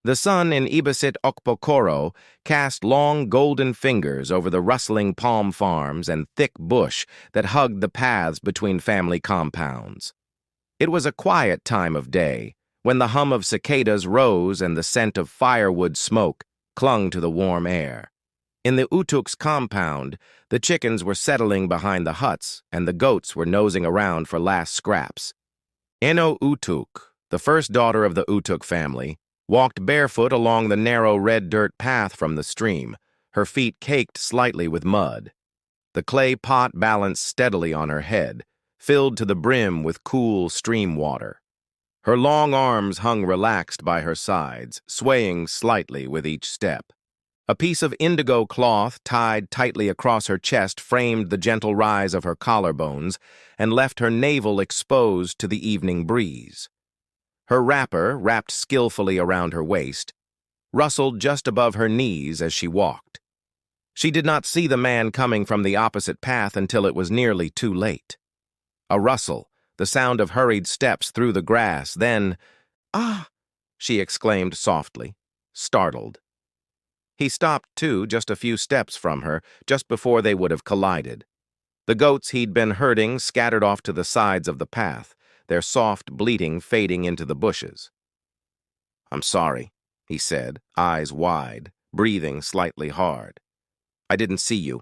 The sun in Ibesit Okpokoro cast long golden fingers over the rustling palm farms and thick bush that hugged the paths between family compounds. It was a quiet time of day, when the hum of cicadas rose and the scent of firewood smoke clung to the warm air. In the Utuk's compound, the chickens were settling behind the huts and the goats were nosing around for last scraps. Eno Utuk, the first daughter of the Utuk family, walked barefoot along the narrow red dirt path from the stream, her feet caked slightly with mud. The clay pot balanced steadily on her head, filled to the brim with cool stream water. Her long arms hung relaxed by her sides, swaying slightly with each step. A piece of indigo cloth tied tightly across her chest framed the gentle rise of her collarbones and left her navel exposed to the evening breeze. Her wrapper, wrapped skillfully around her waist, rustled just above her knees as she walked. She did not see the man coming from the opposite path until it was nearly too late. A rustle, the sound of hurried steps through the grass, then, "Ah!" she exclaimed softly, startled. He stopped, too, just a few steps from her, just before they would have collided. The goats he'd been herding scattered off to the sides of the path, their soft bleating fading into the bushes. "I'm sorry," he said, eyes wide, breathing slightly hard. "I didn't see you."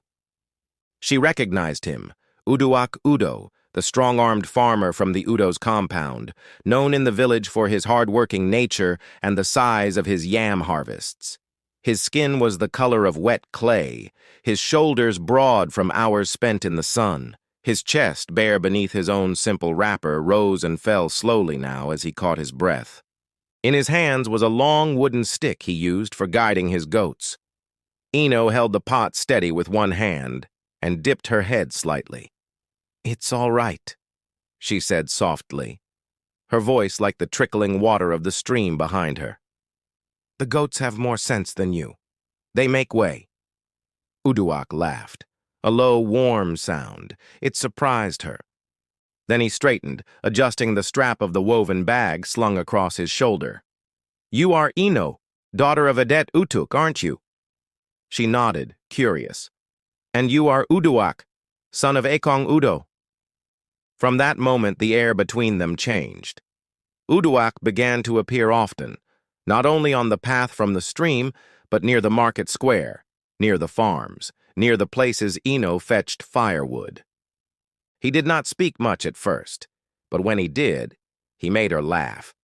She recognized him, Uduak Udo, the strong-armed farmer from the Udo's compound, known in the village for his hard-working nature and the size of his yam harvests. His skin was the color of wet clay, his shoulders broad from hours spent in the sun. His chest, bare beneath his own simple wrapper, rose and fell slowly now as he caught his breath. In his hands was a long wooden stick he used for guiding his goats. Eno held the pot steady with one hand and dipped her head slightly. "It's all right," she said softly, her voice like the trickling water of the stream behind her. "The goats have more sense than you. They make way." Uduak laughed, a low, warm sound. It surprised her. Then he straightened, adjusting the strap of the woven bag slung across his shoulder. "You are Eno, daughter of Adet Utuk, aren't you?" She nodded, curious. "And you are Uduak, son of Ekong Udo." From that moment, the air between them changed. Uduak began to appear often, not only on the path from the stream, but near the market square, near the farms, near the places Eno fetched firewood. He did not speak much at first, but when he did, he made her laugh.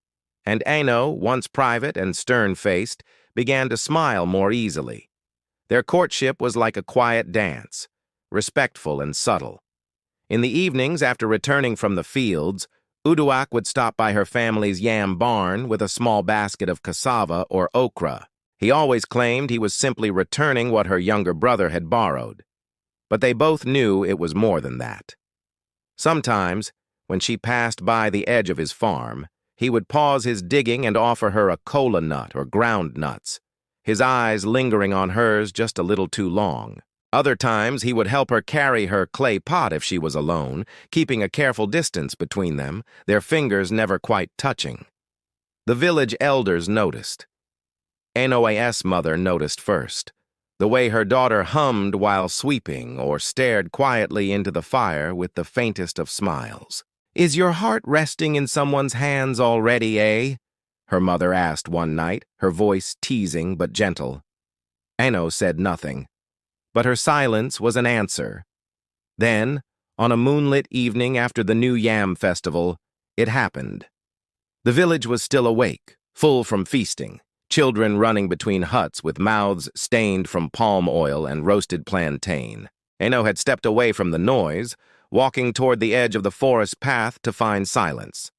And Eno, once private and stern-faced, began to smile more easily. Their courtship was like a quiet dance, respectful and subtle. In the evenings, after returning from the fields, Uduak would stop by her family's yam barn with a small basket of cassava or okra. He always claimed he was simply returning what her younger brother had borrowed. But they both knew it was more than that. Sometimes, when she passed by the edge of his farm, he would pause his digging and offer her a kola nut or ground nuts, his eyes lingering on hers just a little too long. Other times, he would help her carry her clay pot if she was alone, keeping a careful distance between them, their fingers never quite touching. The village elders noticed. Eno's mother noticed first, the way her daughter hummed while sweeping or stared quietly into the fire with the faintest of smiles. "Is your heart resting in someone's hands already, eh?" her mother asked one night, her voice teasing but gentle. Eno said nothing, but her silence was an answer. Then, on a moonlit evening after the New Yam Festival, it happened. The village was still awake, full from feasting, children running between huts with mouths stained from palm oil and roasted plantain. Eno had stepped away from the noise, walking toward the edge of the forest path to find silence.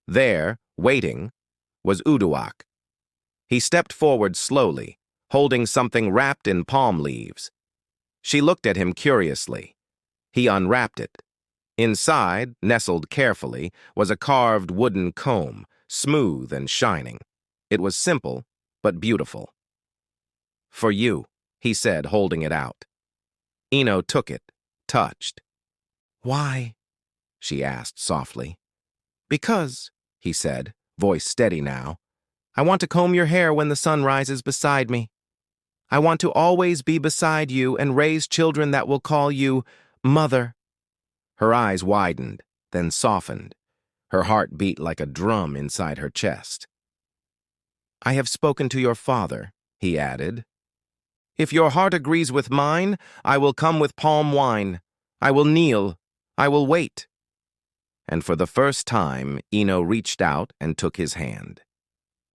There, waiting, was Uduak. He stepped forward slowly, holding something wrapped in palm leaves. She looked at him curiously. He unwrapped it. Inside, nestled carefully, was a carved wooden comb, smooth and shining. It was simple, but beautiful. "For you," he said, holding it out. Eno took it, touched. "Why?" she asked softly. "Because," he said, voice steady now, I want to comb your hair when the sun rises beside me. I want to always be beside you and raise children that will call you Mother." Her eyes widened, then softened. Her heart beat like a drum inside her chest. "I have spoken to your father," he added. "If your heart agrees with mine, I will come with palm wine. I will kneel. I will wait." And for the first time, Eno reached out and took his hand.